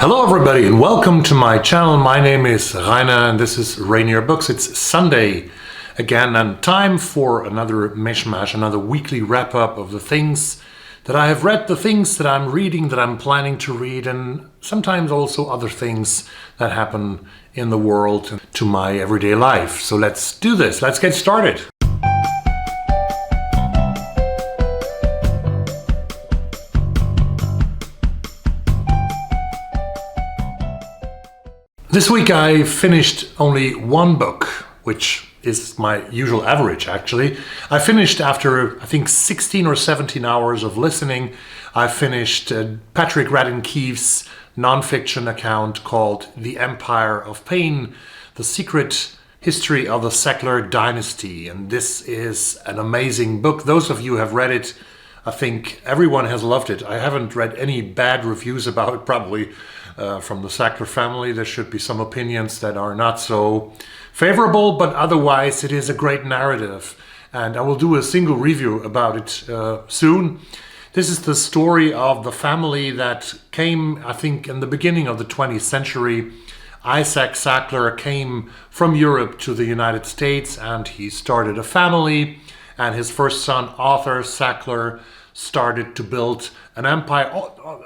Hello everybody and welcome to my channel. My name is Rainer and this is Rainier Books. It's Sunday again and time for another mishmash, another weekly wrap-up of the things that I have read, the things that I'm reading, that I'm planning to read, and sometimes also other things that happen in the world to my everyday life. So let's do this. Let's get started. This week I finished only one book, which is my usual average actually. I finished after I think 16 or 17 hours of listening. I finished Patrick Radden Keefe's non-fiction account called The Empire of Pain, The Secret History of the Sackler Dynasty. And this is an amazing book. Those of you who have read it, I think everyone has loved it. I haven't read any bad reviews about it, probably from the Sackler family. There should be some opinions that are not so favorable, but otherwise it is a great narrative. And I will do a single review about it soon. This is the story of the family that came, I think, in the beginning of the 20th century. Isaac Sackler came from Europe to the United States and he started a family. And his first son, Arthur Sackler, started to build an empire,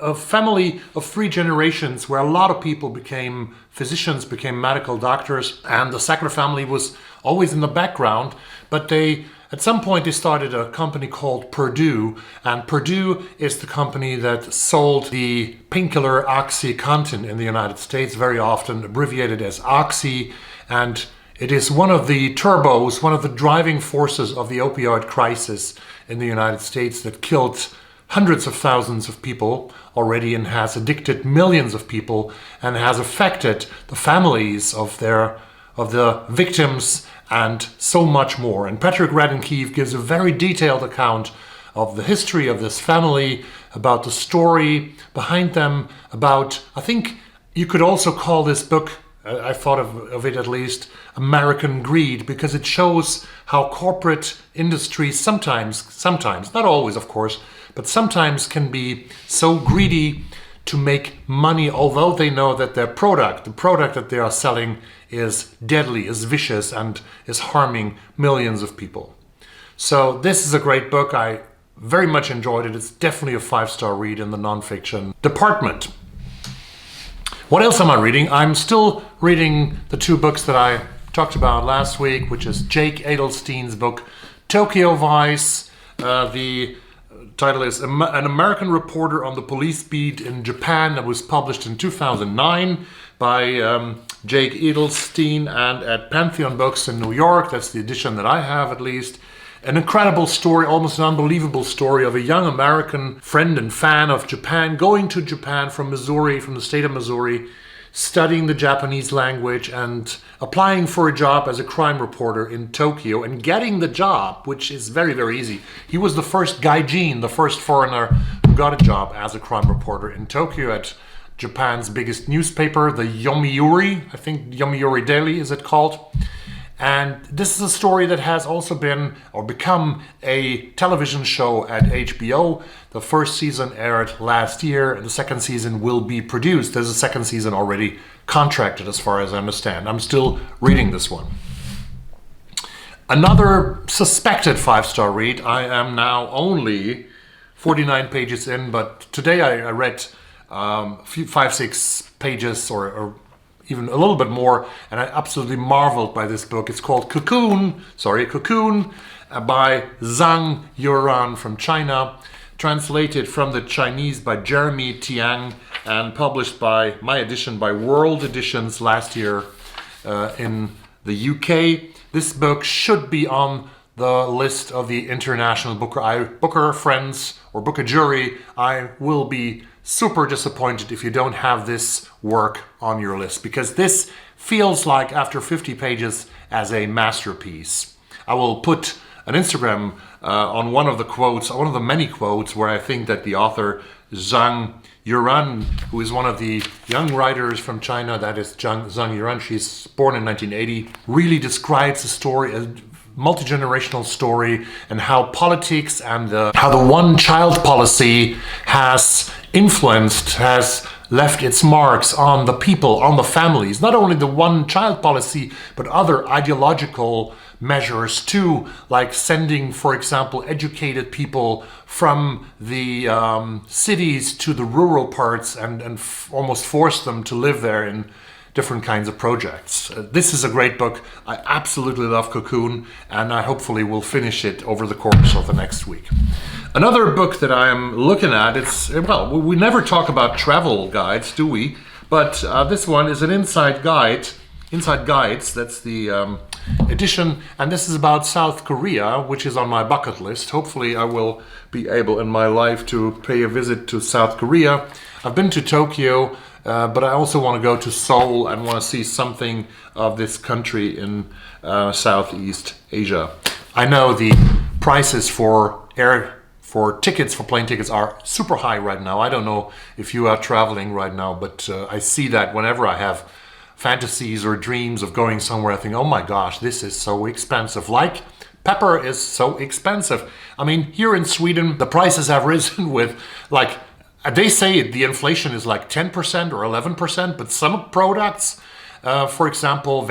a family of 3 generations where a lot of people became physicians, became medical doctors, and the Sackler family was always in the background. But at some point they started a company called Purdue, and Purdue is the company that sold the painkiller OxyContin in the United States, very often abbreviated as Oxy, and it is one of the turbos, one of the driving forces of the opioid crisis in the United States that killed hundreds of thousands of people already and has addicted millions of people and has affected the families of the victims and so much more. And Patrick Radden Keefe gives a very detailed account of the history of this family, about the story behind them, about, I think you could also call this book, I thought of it at least, American greed, because it shows how corporate industries sometimes, not always of course, but sometimes can be so greedy to make money, although they know that their product, the product that they are selling, is deadly, is vicious, and is harming millions of people. So this is a great book. I very much enjoyed it. It's definitely a 5-star read in the nonfiction department. What else am I reading? I'm still reading the 2 books that I talked about last week, which is Jake Adelstein's book, Tokyo Vice. The title is An American Reporter on the Police Beat in Japan, that was published in 2009 by Jake Adelstein and at Pantheon Books in New York. That's the edition that I have, at least. An incredible story, almost an unbelievable story of a young American friend and fan of Japan going to Japan from Missouri, from the state of Missouri, studying the Japanese language and applying for a job as a crime reporter in Tokyo and getting the job, which is very, very easy. He was the first gaijin, the first foreigner who got a job as a crime reporter in Tokyo at Japan's biggest newspaper, the Yomiuri, I think Yomiuri Daily is it called. And this is a story that has also been or become a television show at HBO. The first season aired last year and the second season will be produced. There's a second season already contracted as far as I understand. I'm still reading this one. Another suspected 5-star read. I am now only 49 pages in, but today I read 5-6 pages or even a little bit more, and I absolutely marveled by this book. It's called Coccon by Zhang Yueran from China, translated from the Chinese by Jeremy Tiang and published by my edition by World Editions last year in the UK. This book should be on the list of the International Booker Friends or Booker Jury. I will be super disappointed if you don't have this work on your list, because this feels like, after 50 pages, as a masterpiece. I will put an Instagram on one of the quotes, one of the many quotes where I think that the author Zhang Yueran, who is one of the young writers from China, that is Zhang Yueran, she's born in 1980, really describes the story, a multi-generational story, and how politics and how the one-child policy has influenced, has left its marks on the people, on the families, not only the one-child policy, but other ideological measures too, like sending, for example, educated people from the cities to the rural parts and almost force them to live there in different kinds of projects. This is a great book. I absolutely love Cocoon, and I hopefully will finish it over the course of the next week. Another book that I am looking at, well, we never talk about travel guides, do we? But this one is an Inside Guides, that's the edition, and this is about South Korea, which is on my bucket list. Hopefully I will be able in my life to pay a visit to South Korea. I've been to Tokyo, but I also want to go to Seoul and want to see something of this country in Southeast Asia. I know the prices for plane tickets are super high right now. I don't know if you are traveling right now, but I see that whenever I have fantasies or dreams of going somewhere, I think, oh my gosh, this is so expensive. Like pepper is so expensive. I mean, here in Sweden, the prices have risen with, like, they say the inflation is like 10% or 11%, but some products, for example,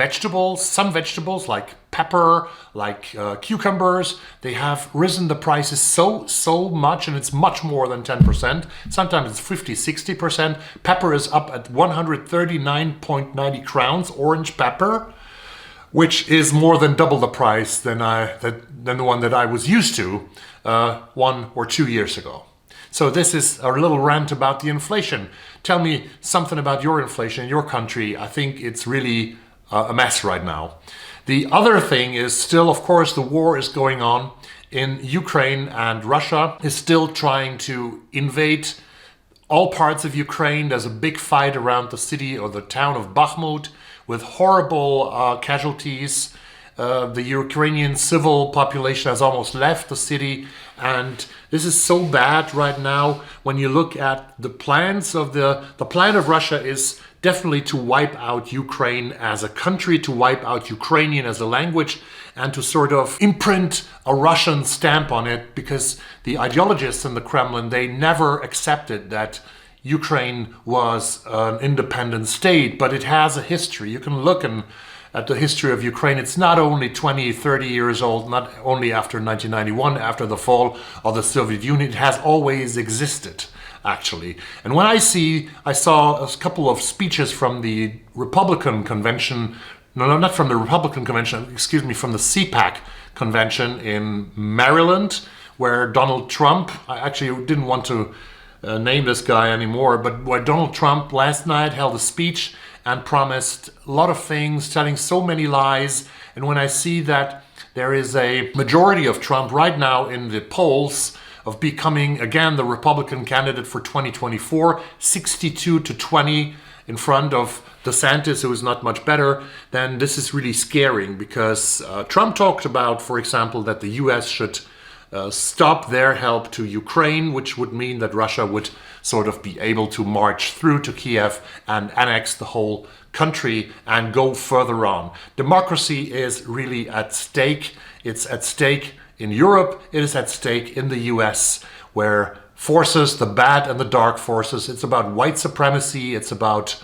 some vegetables like pepper, like cucumbers, they have risen the prices so much, and it's much more than 10%. Sometimes it's 50-60%. Pepper is up at 139.90 crowns, orange pepper, which is more than double the price than the one that I was used to 1 or 2 years ago. So this is a little rant about the inflation. Tell me something about your inflation in your country. I think it's really a mess right now. The other thing is still, of course, the war is going on in Ukraine, and Russia is still trying to invade all parts of Ukraine. There's a big fight around the city or the town of Bakhmut with horrible casualties. The Ukrainian civil population has almost left the city, and this is so bad right now. When you look at the plans of the plan of Russia is definitely to wipe out Ukraine as a country, to wipe out Ukrainian as a language, and to sort of imprint a Russian stamp on it, because the ideologists in the Kremlin, they never accepted that Ukraine was an independent state, but it has a history. You can look at the history of Ukraine. It's not only 20, 30 years old, not only after 1991, after the fall of the Soviet Union. It has always existed, actually. And when I saw a couple of speeches from the Republican convention, no, not from the Republican convention, excuse me, from the CPAC convention in Maryland, where Donald Trump, I actually didn't want to name this guy anymore, but where Donald Trump last night held a speech and promised a lot of things, telling so many lies. And when I see that there is a majority of Trump right now in the polls of becoming again the Republican candidate for 2024, 62-20 in front of DeSantis, who is not much better, then this is really scaring, because Trump talked about, for example, that the US should stop their help to Ukraine, which would mean that Russia would sort of be able to march through to Kiev and annex the whole country and go further on. Democracy is really at stake. It's at stake in Europe. It is at stake in the US, where forces, the bad and the dark forces, it's about white supremacy. It's about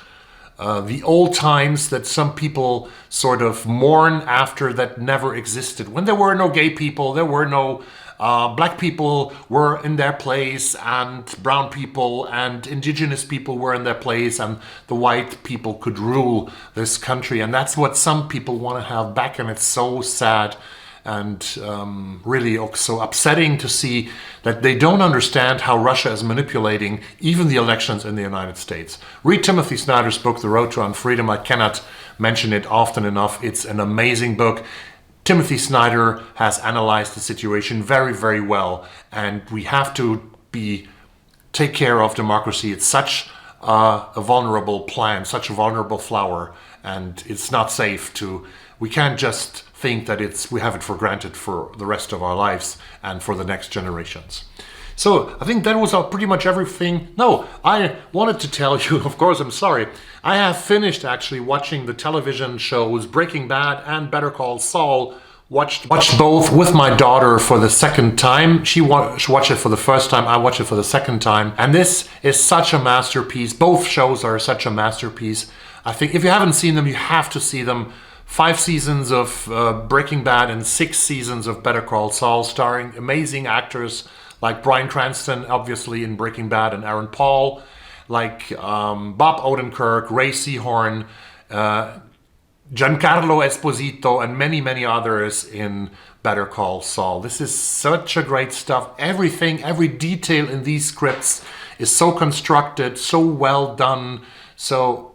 the old times that some people sort of mourn after, that never existed. When there were no gay people, there were no black people were in their place, and brown people and indigenous people were in their place, and the white people could rule this country. And that's what some people want to have back, and it's so sad and really so upsetting to see that they don't understand how Russia is manipulating even the elections in the United States. Read Timothy Snyder's book, The Road to Unfreedom. I cannot mention it often enough. It's an amazing book. Timothy Snyder has analyzed the situation very, very well, and we have to take care of democracy. It's such a vulnerable plant, such a vulnerable flower, and it's not safe we can't just think that we have it for granted for the rest of our lives and for the next generations. So I think that was pretty much everything. No, I wanted to tell you, of course, I'm sorry. I have finished actually watching the television shows Breaking Bad and Better Call Saul watched both with my daughter for the second time. She watched it for the first time, I watched it for the second time. And this is such a masterpiece. Both shows are such a masterpiece. I think if you haven't seen them, you have to see them. 5 seasons of Breaking Bad and 6 seasons of Better Call Saul, starring amazing actors like Bryan Cranston, obviously in Breaking Bad, and Aaron Paul, like Bob Odenkirk, Ray Seahorn, Giancarlo Esposito, and many, many others in Better Call Saul. This is such a great stuff. Everything, every detail in these scripts is so constructed, so well done, so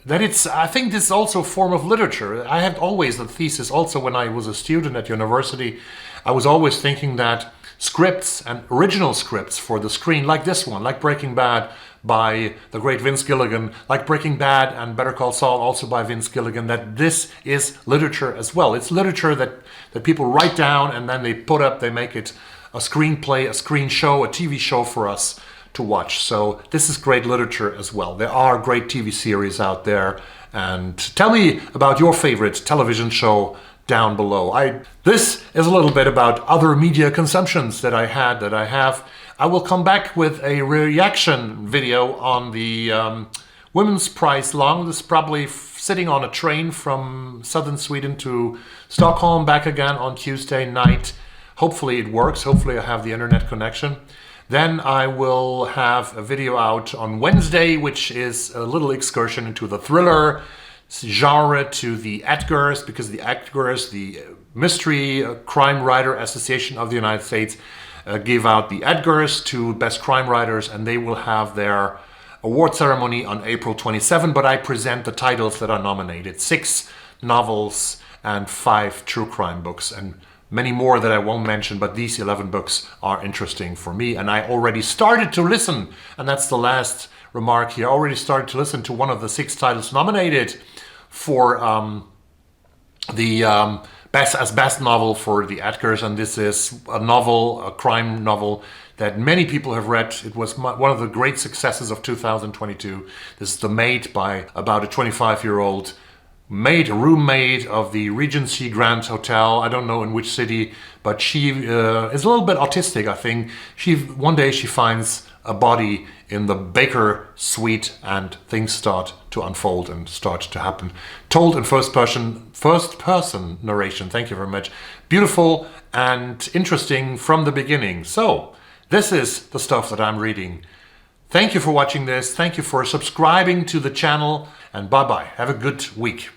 that I think this is also a form of literature. I had always the thesis, also when I was a student at university, I was always thinking that scripts and original scripts for the screen, like this one, like Breaking Bad by the great Vince Gilligan, like Breaking Bad and Better Call Saul also by Vince Gilligan, that this is literature as well. It's literature that people write down and then they put up, they make it a screenplay, a screen show, a TV show for us to watch. So this is great literature as well. There are great TV series out there. And tell me about your favorite television show down below. This is a little bit about other media consumptions that I have. I will come back with a reaction video on the Women's Prize Long. This is probably sitting on a train from southern Sweden to Stockholm, back again on Tuesday night. Hopefully it works. Hopefully I have the internet connection. Then I will have a video out on Wednesday, which is a little excursion into the thriller genre, to the Edgars, because the Edgars, the Mystery Crime Writer Association of the United States, gave out the Edgars to best crime writers, and they will have their award ceremony on April 27. But I present the titles that are nominated: 6 novels and 5 true crime books, and many more that I won't mention, but these 11 books are interesting for me. And I already started to listen, and that's the last remark here, I already started to listen to one of the 6 titles nominated for the best novel for the Edgars, and this is a novel, a crime novel that many people have read. It was one of the great successes of 2022. This is The Maid, by about a 25-year-old maid, a roommate of the Regency Grand Hotel. I don't know in which city, but she is a little bit autistic, I think. One day she finds a body in the Baker suite, and things start to unfold and start to happen. Told in first person narration. Thank you very much. Beautiful and interesting from the beginning. So this is the stuff that I'm reading. Thank you for watching this. Thank you for subscribing to the channel, and bye-bye. Have a good week.